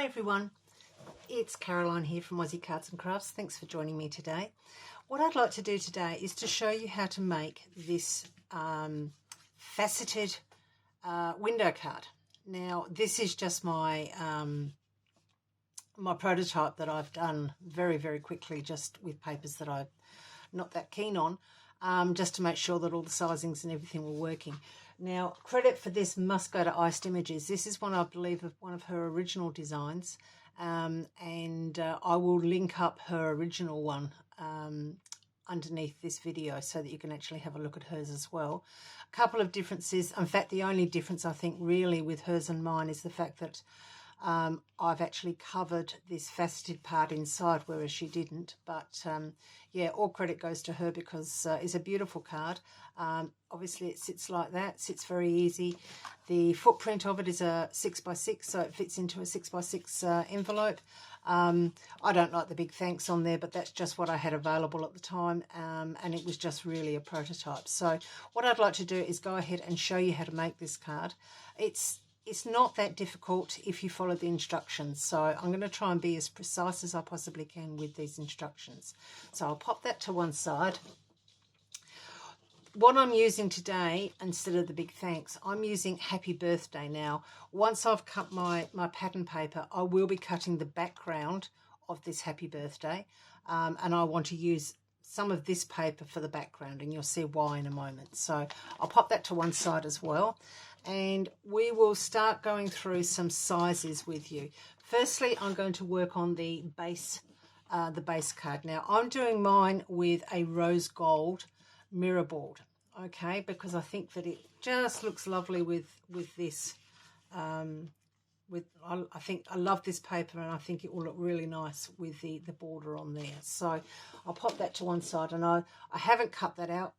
Hi everyone, it's Caroline here from Aussie Cards and Crafts. Thanks for joining me today. What I'd like to do today is to show you how to make this faceted window card. Now this is just my my prototype that I've done very quickly, just with papers that I'm not that keen on, just to make sure that all the sizings and everything were working. Now, credit for this must go to Iced Images. This is one, I believe, of one of her original designs, and I will link up her original one underneath this video so that you can actually have a look at hers as well. A couple of differences. In fact, the only difference I think really with hers and mine is the fact that I've actually covered this faceted part inside, whereas she didn't. But yeah, all credit goes to her because it's a beautiful card. Obviously it sits like that, sits very easy. The footprint of it is a 6x6, so it fits into a 6x6 envelope. I don't like the big thanks on there, but that's just what I had available at the time, and it was just really a prototype. So what I'd like to do is go ahead and show you how to make this card. It's not that difficult if you follow the instructions, so I'm going to try and be as precise as I possibly can with these instructions. So I'll pop that to one side. What I'm using today, instead of the big thanks, I'm using Happy Birthday. Now, once I've cut my pattern paper, I will be cutting the background of this Happy Birthday, and I want to use some of this paper for the background, and you'll see why in a moment. So I'll pop that to one side as well, and we will start going through some sizes with you. Firstly, I'm going to work on the base card. Now, I'm doing mine with a rose gold mirror board, okay, because I think that it just looks lovely with this. I think I love this paper, and I think it will look really nice with the border on there. So I'll pop that to one side, and I haven't cut that out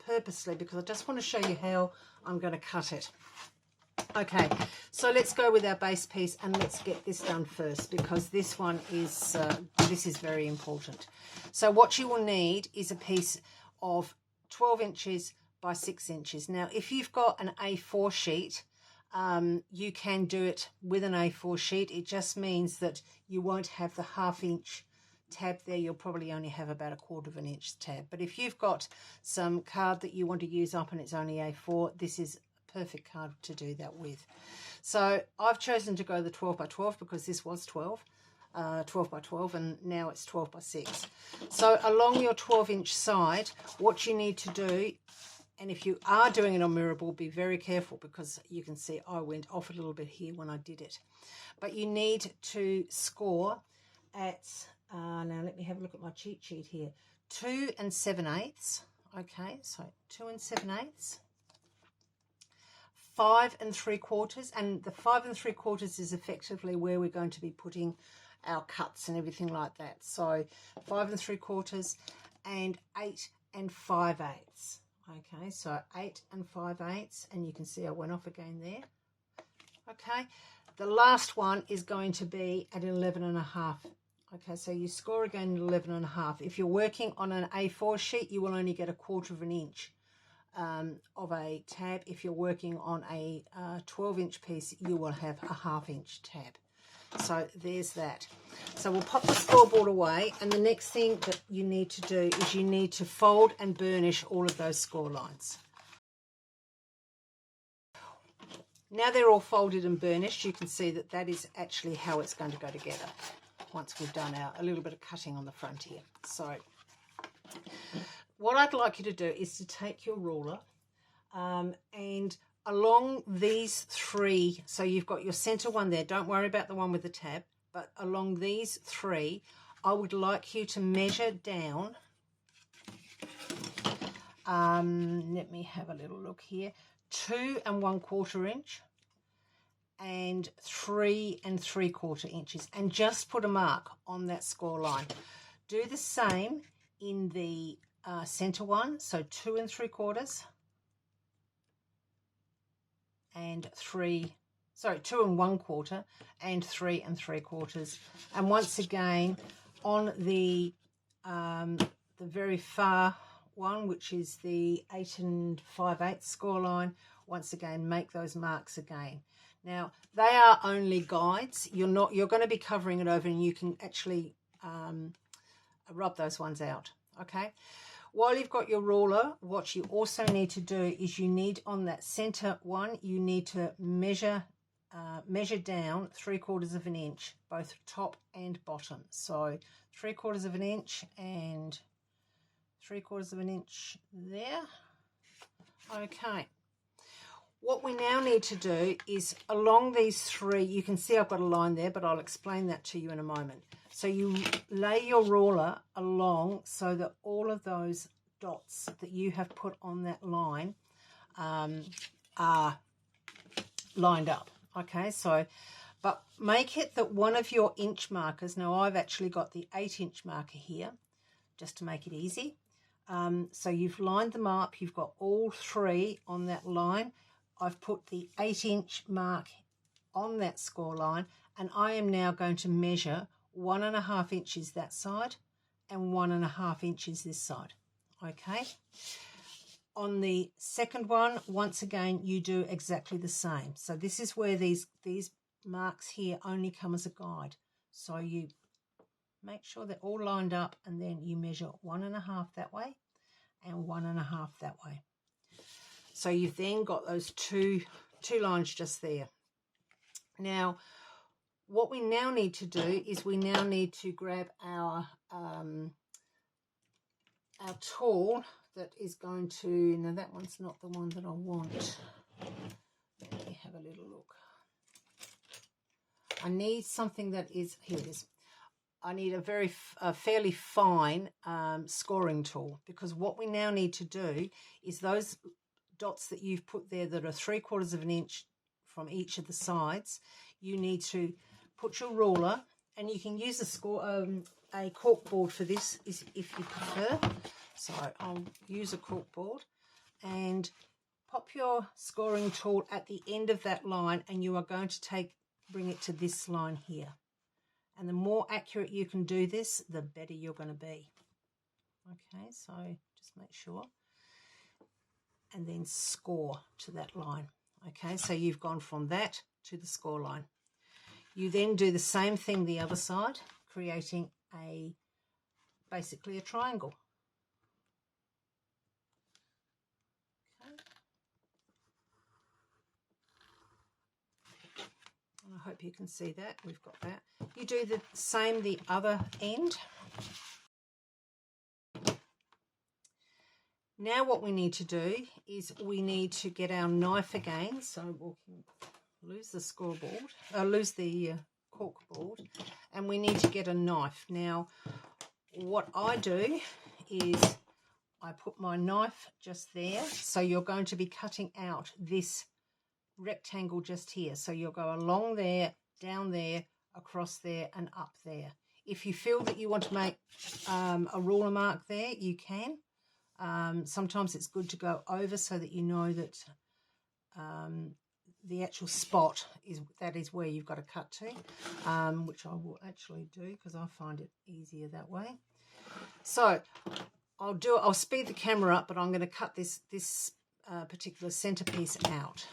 purposely because I just want to show you how I'm going to cut it. Okay, so let's go with our base piece, and let's get this done first because this one is this is very important. So what you will need is a piece of 12 inches by 6 inches. Now, if you've got an A4 sheet, you can do it with an A4 sheet. It just means that you won't have the 1/2 inch tab there. You'll probably only have about 1/4 inch tab. But if you've got some card that you want to use up and it's only A4, this is a perfect card to do that with. So I've chosen to go the 12 by 12 because this was 12 by 12, and now it's 12 by 6. So along your 12-inch side, what you need to do, and if you are doing it on mirror board, be very careful because you can see I went off a little bit here when I did it. But you need to score at, now let me have a look at my cheat sheet here, 2 7/8. Okay, so 2 7/8. 5 3/4, and the 5 3/4 is effectively where we're going to be putting our cuts and everything like that. So 5 3/4 and 8 5/8. Okay, so 8 5/8, and you can see I went off again there. Okay, the last one is going to be at 11 1/2. Okay, so you score again at 11 1/2. If you're working on an A4 sheet, you will only get 1/4 inch of a tab. If you're working on a 12-inch piece, you will have a 1/2 inch tab. So there's that. So we'll pop the scoreboard away, and the next thing that you need to do is you need to fold and burnish all of those score lines. Now they're all folded and burnished, you can see that that is actually how it's going to go together once we've done a little bit of cutting on the front here. So what I'd like you to do is to take your ruler and along these three, so you've got your center one there, don't worry about the one with the tab, but along these three, I would like you to measure down, let me have a little look here, 2 1/4 inch and 3 3/4 inches, and just put a mark on that score line. Do the same in the center one, so 2 3/4 and 2 1/4 and 3 3/4, and once again on the very far one, which is the 8 5/8 score line, once again make those marks again. Now, they are only guides. You're going to be covering it over, and you can actually rub those ones out, okay? While you've got your ruler, what you also need to do is you need on that center one, you need to measure down 3/4 of an inch, both top and bottom. So 3/4 of an inch and 3/4 of an inch there. Okay. What we now need to do is along these three, you can see I've got a line there, but I'll explain that to you in a moment. So you lay your ruler along so that all of those dots that you have put on that line are lined up. Okay, so, but make it that one of your inch markers, now I've actually got the 8-inch marker here, just to make it easy. So you've lined them up, you've got all three on that line. I've put the 8-inch mark on that score line, and I am now going to measure 1.5 inches that side and 1.5 inches this side. Okay. On the second one, once again, you do exactly the same. So this is where these marks here only come as a guide. So you make sure they're all lined up, and then you measure 1.5 that way and 1.5 that way. So you've then got those two lines just there. Now, what we now need to do is we now need to grab our tool that is going to, now that one's not the one that I want. Let me have a little look. I need something that is, here it is. I need a fairly fine scoring tool, because what we now need to do is those dots that you've put there that are 3/4 of an inch from each of the sides, you need to put your ruler, and you can use a cork board for this if you prefer. So I'll use a cork board, and pop your scoring tool at the end of that line, and you are going to bring it to this line here. And the more accurate you can do this, the better you're going to be. Okay, so just make sure. And then score to that line. Okay, so you've gone from that to the score line. You then do the same thing the other side, creating basically a triangle. Okay. And I hope you can see that. We've got that. You do the same the other end. Now what we need to do is we need to get our knife again. So we'll lose the scoreboard, lose the cork board, and we need to get a knife. Now what I do is I put my knife just there. So you're going to be cutting out this rectangle just here. So you'll go along there, down there, across there, and up there. If you feel that you want to make a ruler mark there, you can. Sometimes it's good to go over so that you know that the actual spot is where you've got to cut to, which I will actually do because I find it easier that way. So I'll speed the camera up, but I'm going to cut this particular centerpiece out.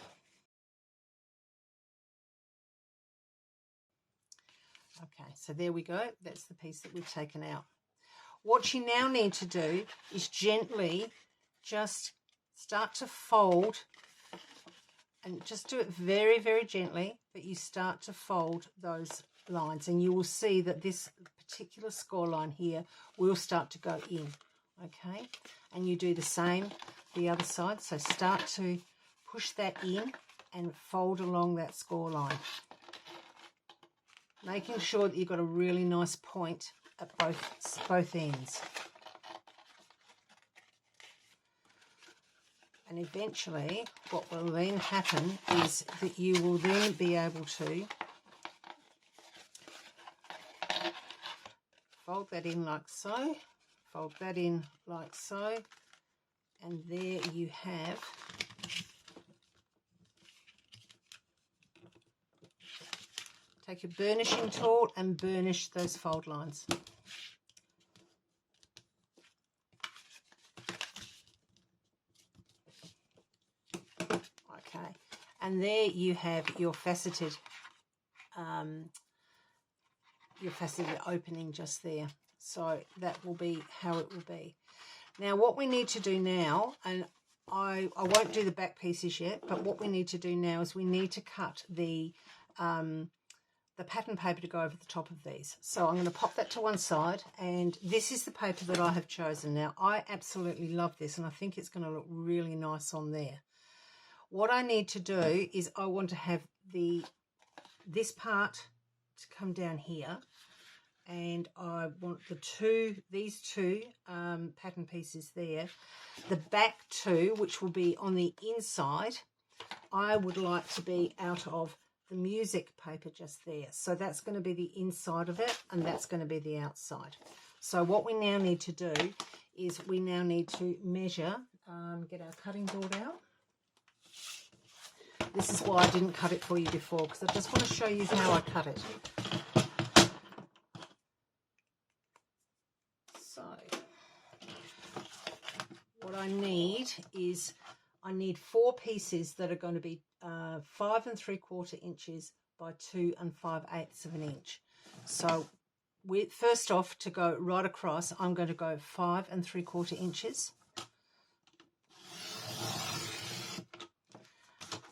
Okay, so there we go. That's the piece that we've taken out. What you now need to do is gently just start to fold, and just do it very, very gently, but you start to fold those lines, and you will see that this particular score line here will start to go in, okay? And you do the same the other side, so start to push that in and fold along that score line, making sure that you've got a really nice point at both ends. And eventually what will then happen is that you will then be able to fold that in like so, fold that in like so, and there you have take your burnishing tool and burnish those fold lines. Okay, And there you have your faceted opening just there. So that will be how it will be. Now what we need to do now, and I won't do the back pieces yet, but what we need to do now is we need to cut the pattern paper to go over the top of these. So I'm going to pop that to one side, and this is the paper that I have chosen. Now I absolutely love this, and I think it's going to look really nice on there. What I need to do is I want to have this part to come down here, and I want these two pattern pieces there. The back two, which will be on the inside, I would like to be out of the music paper just there. So that's going to be the inside of it, and that's going to be the outside. So what we now need to do is we now need to measure, get our cutting board out. This is why I didn't cut it for you before, because I just want to show you how I cut it. So what I need is I need 4 pieces that are going to be 5 3/4 inches by 2 5/8 of an inch. So first off, to go right across, I'm going to go 5 3/4 inches.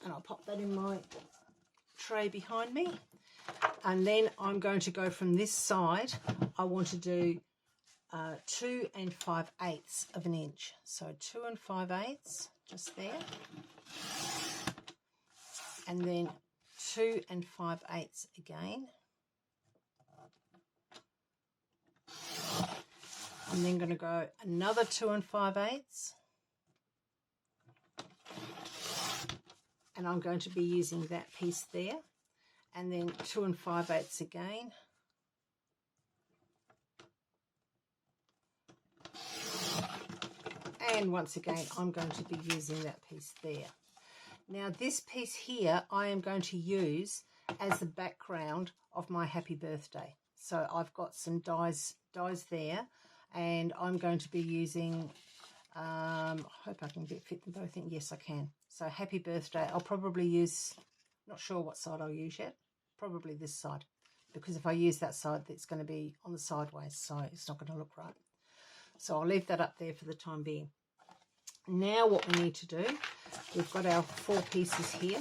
And I'll pop that in my tray behind me. And then I'm going to go from this side. I want to do 2 5/8 of an inch. So 2 5/8, just there. And then 2 5/8 again. I'm then going to go another 2 5/8. And I'm going to be using that piece there, and then 2 5/8 again, and once again I'm going to be using that piece there. Now this piece here I am going to use as the background of my happy birthday. So I've got some dies there, and I'm going to be using, I hope I can fit them both in. Yes, I can. So happy birthday, I'll probably use, not sure what side I'll use yet, probably this side, because if I use that side, it's going to be on the sideways, so it's not going to look right. So I'll leave that up there for the time being. Now what we need to do, we've got our 4 pieces here.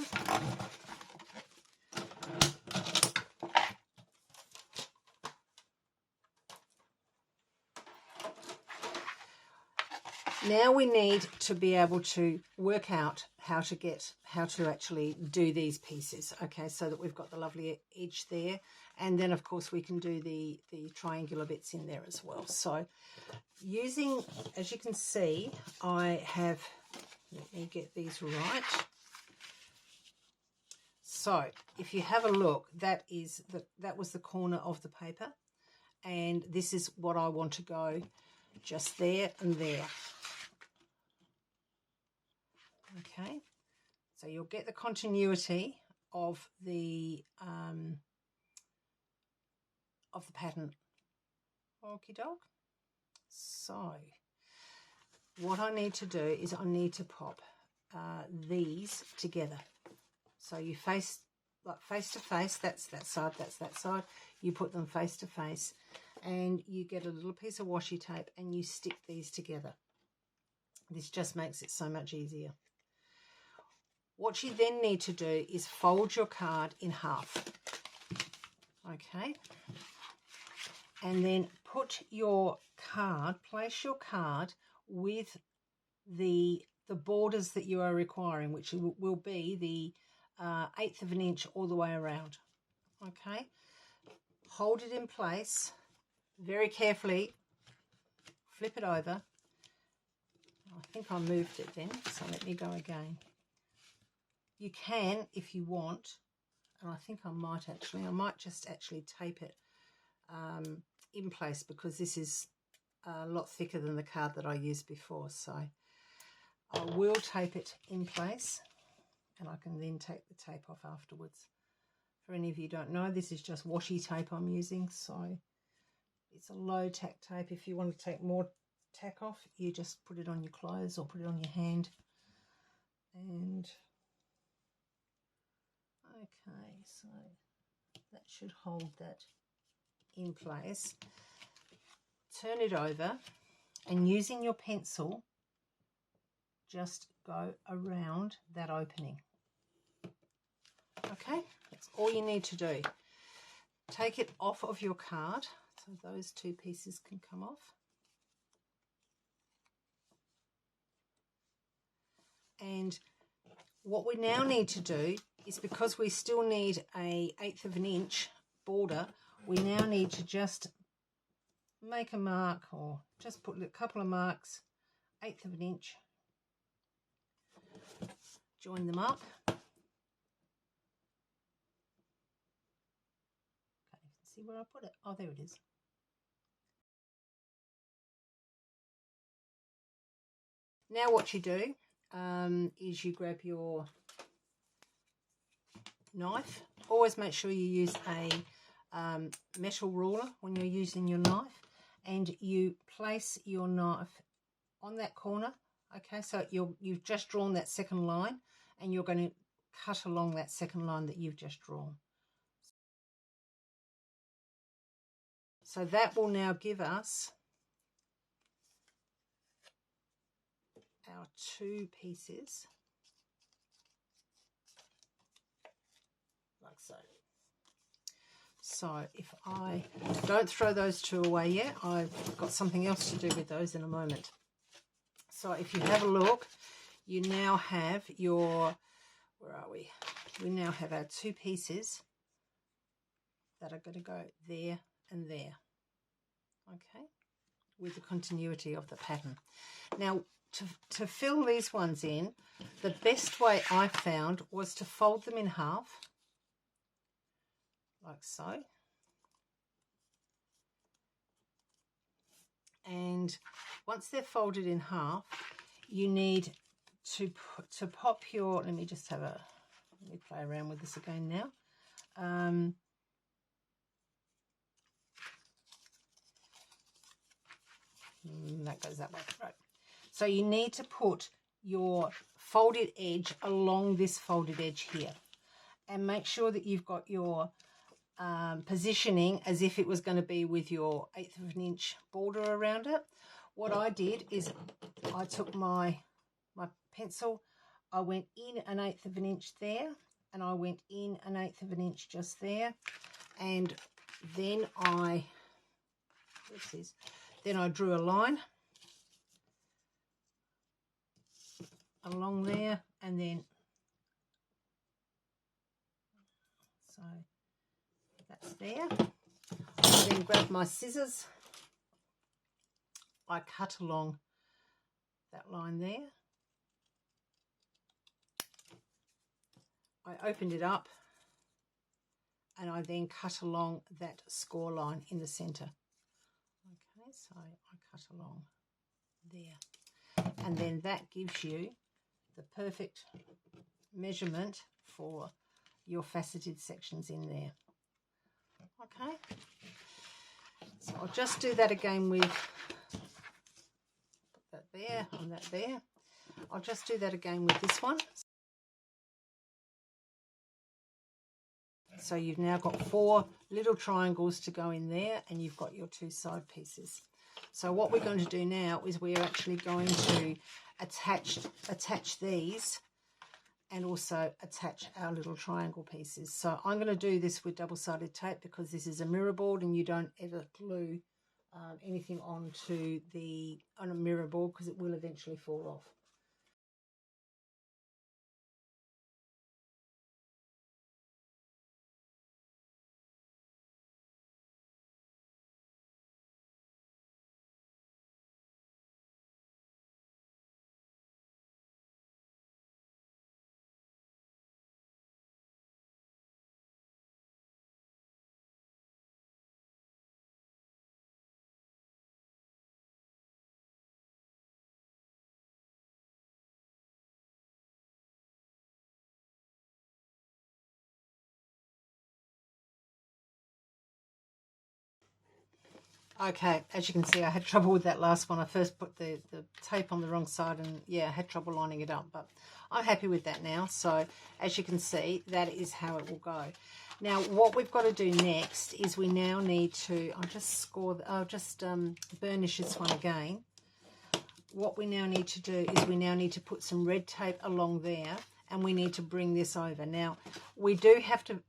Now we need to be able to work out how to actually do these pieces, okay, so that we've got the lovely edge there, and then of course we can do the triangular bits in there as well. So using, as you can see, I have, let me get these right. So if you have a look, that was the corner of the paper, and this is what I want to go just there and there. Okay, so you'll get the continuity of the pattern. Okie doke. So what I need to do is I need to pop these together. So you face to face. That's that side. That's that side. You put them face to face, and you get a little piece of washi tape and you stick these together. This just makes it so much easier. What you then need to do is fold your card in half, okay, and then put your card, place your card with the borders that you are requiring, which will be the 1/8 of an inch all the way around, okay. Hold it in place very carefully, flip it over. I think I moved it then, so let me go again. You can, if you want, and I think I might just actually tape it in place, because this is a lot thicker than the card that I used before. So I will tape it in place, and I can then take the tape off afterwards. For any of you who don't know, this is just washi tape I'm using, so it's a low tack tape. If you want to take more tack off, you just put it on your clothes or put it on your hand, and Okay, so that should hold that in place. Turn it over and using your pencil, just go around that opening. Okay, that's all you need to do. Take it off of your card so those two pieces can come off. And what we now need to do is, because we still need a 1/8 of an inch border, we now need to just make a mark, or just put a couple of marks, 1/8 of an inch, join them up. Okay, see where I put it? Oh, there it is. Now what you do is you grab your knife. Always make sure you use a metal ruler when you're using your knife, and you place your knife on that corner. Okay, so you've just drawn that second line, and you're going to cut along that second line that you've just drawn. So that will now give us our two pieces, like so. So if I don't throw those two away yet, I've got something else to do with those in a moment. So if you have a look, you now have your, where are we? We now have our two pieces that are going to go there and there, okay, with the continuity of the pattern. Now, to fill these ones in, the best way I found was to fold them in half, like so. And once they're folded in half, you need to pop your, let me play around with this again now. That goes that way, right? So you need to put your folded edge along this folded edge here, and make sure that you've got your positioning as if it was going to be with your 1/8 of an inch border around it. What I did is I took my pencil, I went in an 1/8 of an inch there, and I went in an 1/8 of an inch just there, and then I drew a line along there, and then so that's there. I then grab my scissors, I cut along that line there, I opened it up, and I then cut along that score line in the center. Okay, so I cut along there, and then that gives you the perfect measurement for your faceted sections in there. Okay, so I'll just do that again with that there and that there. I'll just do that again with this one. So you've now got 4 little triangles to go in there, and you've got your 2 side pieces. So what we're going to do now is we're actually going to attach these, and also attach our little triangle pieces. So I'm going to do this with double-sided tape, because this is a mirror board and you don't ever glue anything on a mirror board, because it will eventually fall off. Okay, as you can see, I had trouble with that last one. I first put the tape on the wrong side and, yeah, I had trouble lining it up. But I'm happy with that now. So, as you can see, that is how it will go. Now, what we've got to do next is we now need to, I'll just burnish this one again. What we now need to do is we now need to put some red tape along there, and we need to bring this over. Now, we do have to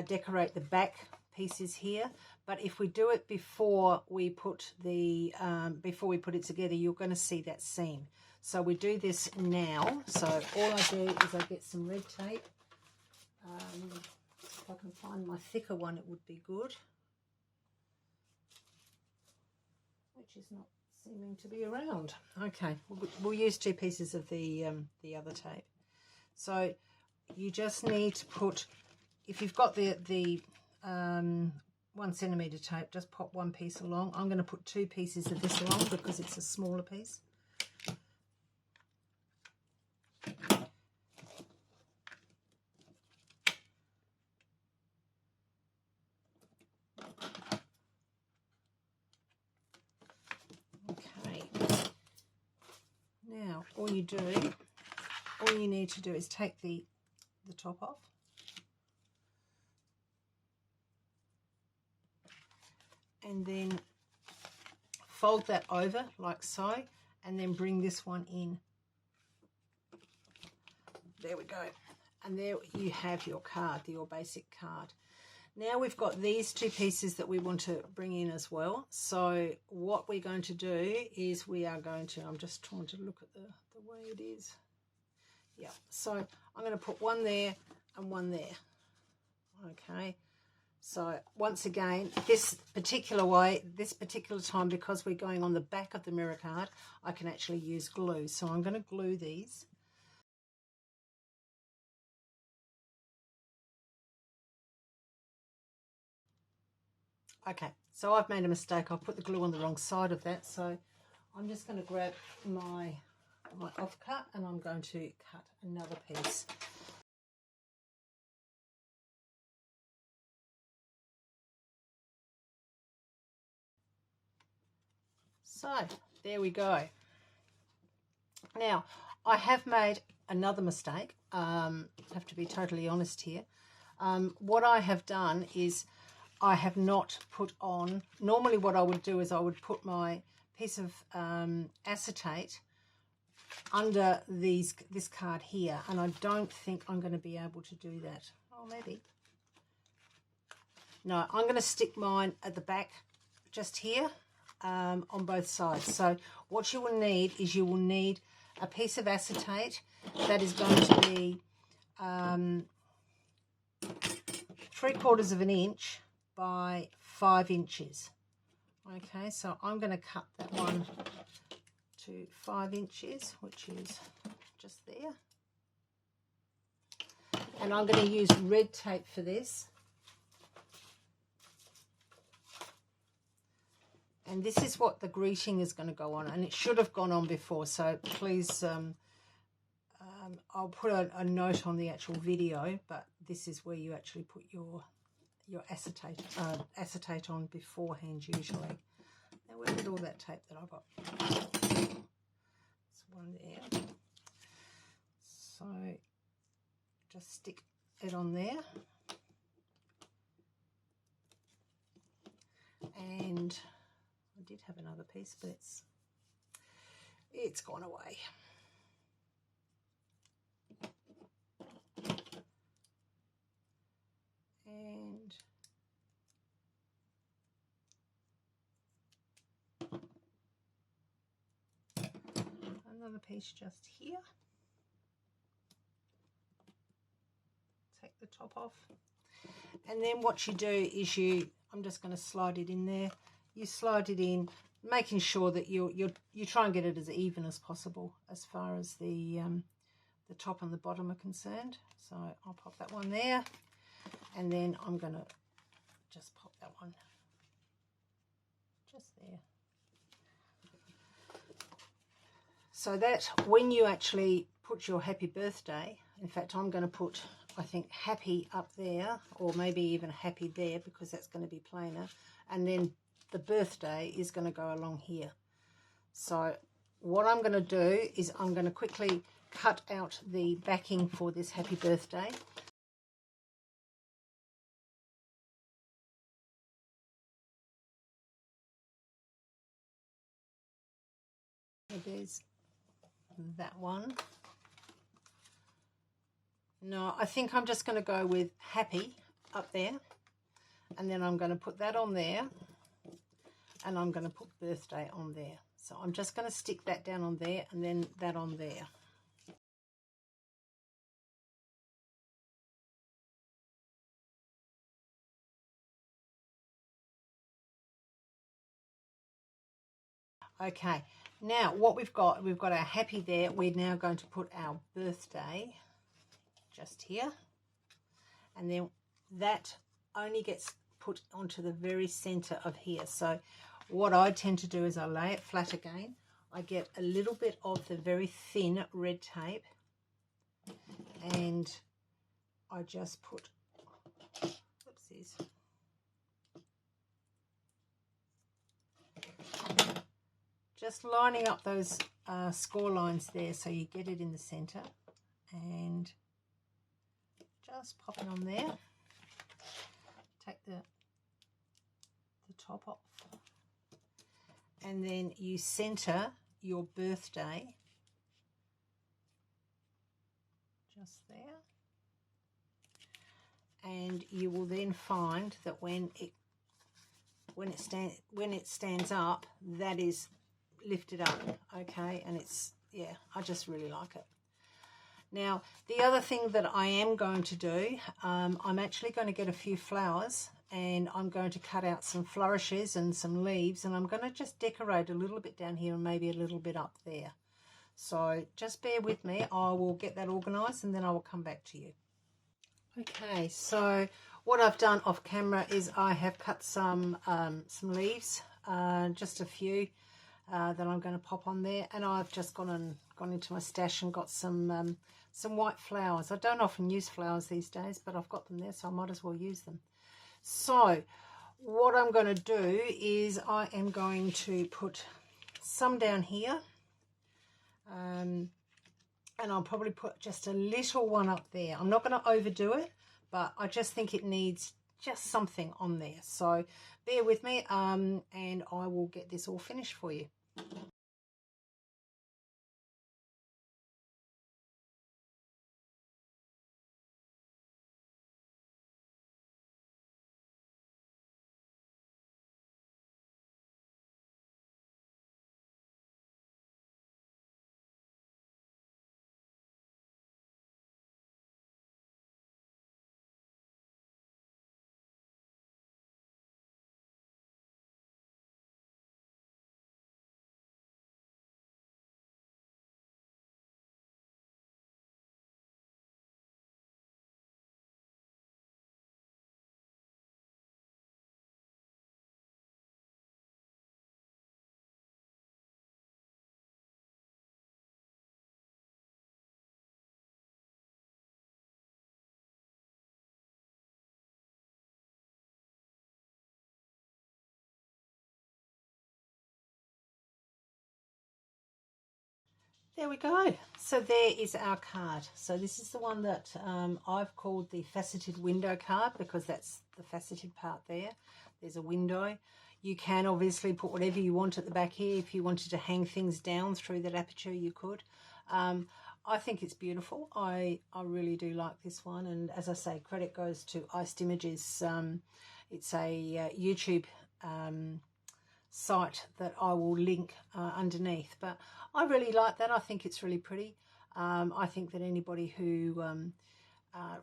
decorate the back pieces here, but if we do it before we put it together, you're going to see that seam. So we do this now. So all I do is I get some red tape. If I can find my thicker one, it would be good, which is not seeming to be around. Okay, we'll use 2 pieces of the other tape. So you just need to put, if you've got the 1 centimetre tape, just pop 1 piece along. I'm going to put 2 pieces of this along because it's a smaller piece. Okay. Now, all you need to do is take the top off. And then fold that over like so, and then bring this one in. There we go. And there you have your card, your basic card. Now we've got these 2 pieces that we want to bring in as well. So what we're going to do is we are going to, I'm just trying to look at the way it is. Yeah, so I'm going to put 1 there and 1 there. Okay. So once again, this particular time, because we're going on the back of the mirror card, I can actually use glue. So I'm going to glue these. Okay, so I've made a mistake. I've put the glue on the wrong side of that. So I'm just going to grab my offcut and I'm going to cut another piece. So there we go. Now I have made another mistake. I have to be totally honest here. What I have done is I have not put on, normally what I would do is I would put my piece of acetate under this card here, and I don't think I'm going to be able to do that. Oh, maybe. No, I'm going to stick mine at the back just here on both sides. So what you will need is you will need a piece of acetate that is going to be 3/4 of an inch by 5 inches. Okay, so I'm going to cut that one to 5 inches, which is just there. And I'm going to use red tape for this. And this is what the greeting is going to go on, and it should have gone on before, so please, I'll put a note on the actual video, but this is where you actually put your acetate on beforehand usually. Now where did all that tape that I got? There's one there. So just stick it on there. And I did have another piece, but it's gone away. And another piece just here. Take the top off. And then what you do is I'm just going to slide it in there. You slide it in, making sure that you try and get it as even as possible as far as the top and the bottom are concerned. So I'll pop that one there, and then I'm going to just pop that one just there. So that when you actually put your happy birthday, in fact I'm going to put, I think, happy up there, or maybe even happy there, because that's going to be plainer, and then the birthday is going to go along here. So what I'm going to do is I'm going to quickly cut out the backing for this happy birthday. There's that one. No, I think I'm just going to go with happy up there, and then I'm going to put that on there, and I'm going to put birthday on there. So I'm just going to stick that down on there and then that on there. Okay, now what we've got our happy there. We're now going to put our birthday just here, and then that only gets put onto the very center of here. So what I tend to do is I lay it flat again. I get a little bit of the very thin red tape, and I just put, oopsies, just lining up those score lines there so you get it in the center, and just pop it on there. Take the top off, and then you center your birthday just there, and you will then find that when it stands up, that is lifted up, okay, and it's, yeah, I just really like it. Now the other thing that I am going to do, I'm actually going to get a few flowers, and I'm going to cut out some flourishes and some leaves, and I'm going to just decorate a little bit down here and maybe a little bit up there. So just bear with me, I will get that organized and then I will come back to you. Okay, so what I've done off camera is I have cut some leaves, just a few that I'm going to pop on there, and I've just gone into my stash and got some white flowers. I don't often use flowers these days, but I've got them there, so I might as well use them. So what I'm going to do is I am going to put some down here, and I'll probably put just a little one up there. I'm not going to overdo it, but I just think it needs just something on there. So bear with me, and I will get this all finished for you. There we go. So there is our card. So this is the one that I've called the faceted window card, because that's the faceted part there. There's a window. You can obviously put whatever you want at the back here. If you wanted to hang things down through that aperture, you could. I think it's beautiful. I really do like this one. And as I say, credit goes to Iced Images. It's a YouTube site that I will link underneath, but I really like that. I think it's really pretty. I think that anybody who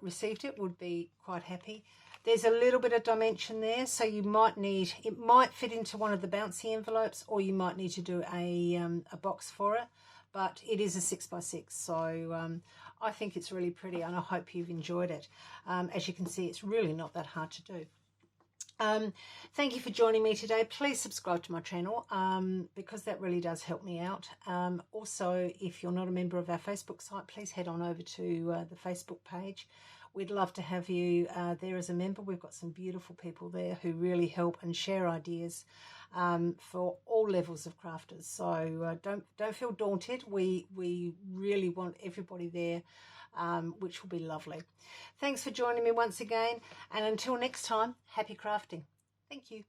received it would be quite happy. There's a little bit of dimension there, so you might need, it might fit into one of the bouncy envelopes, or you might need to do a box for it, but it is a 6x6, so I think it's really pretty, and I hope you've enjoyed it. As you can see, it's really not that hard to do. Thank you for joining me today. Please subscribe to my channel, because that really does help me out. Also, if you're not a member of our Facebook site, please head on over to the Facebook page. we'd love to have you there as a member. We've got some beautiful people there who really help and share ideas for all levels of crafters. So don't feel daunted. We really want everybody there, which will be lovely. Thanks for joining me once again, and until next time, happy crafting. Thank you.